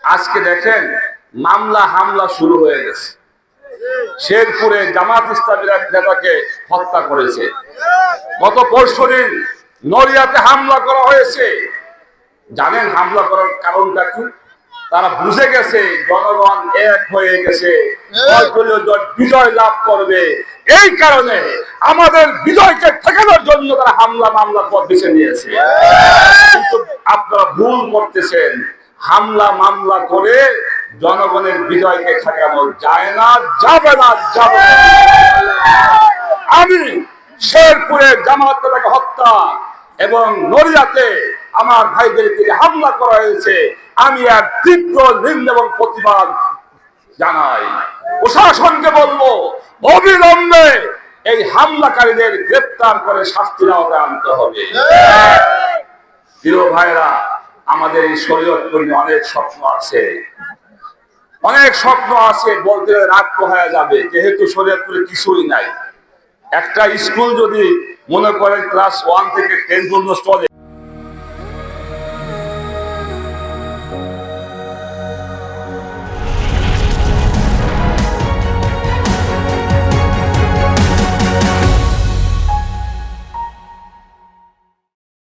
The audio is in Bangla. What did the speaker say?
আজকে দেখেন মামলা হামলা শুরু হয়ে গেছে। শেরপুরে জামাত ইসলামীর এক নেতাকে হত্যা করেছে। গত পরশুদিন নড়িয়াতে হামলা করা হয়েছে। জানেন হামলা করার কারণটা কি? তারা বুঝে গেছে জনগণ এক হয়ে গেছে, বিজয় লাভ করবে। এই কারণে আমাদের বিজয়কে ঠেকানোর জন্য তারা হামলা মামলা পথ বেছে নিয়েছে। কিন্তু আপনারা ভুল করতেছেন। হামলা মামলা করে জনগণের বিজয়কে ঠেকানো যায় না, যাবে না, যাবে না। আমি শেরপুরে জামাত নেতাকে হত্যা এবং নড়িয়াতে আমার ভাইদের থেকে হামলা করা হয়েছে, আমি আর তীব্র নিন্দা এবং প্রতিবাদ জানাই। প্রশাসনকে বলবো অবিলম্বে এই হামলাকারীদের গ্রেপ্তার করে শাস্তির আওতায় আনতে হবে। প্রিয় ভাইরা, আমাদের এই শরীয়তপুর নিয়ে অনেক স্বপ্ন আছে, অনেক স্বপ্ন আছে, বলতে রাত পোহায়া যাবে, যেহেতু শরীয়তপুরে কিছুই নাই। একটা স্কুল যদি মনে করেন ক্লাস 1 থেকে 10 পর্যন্ত চলে,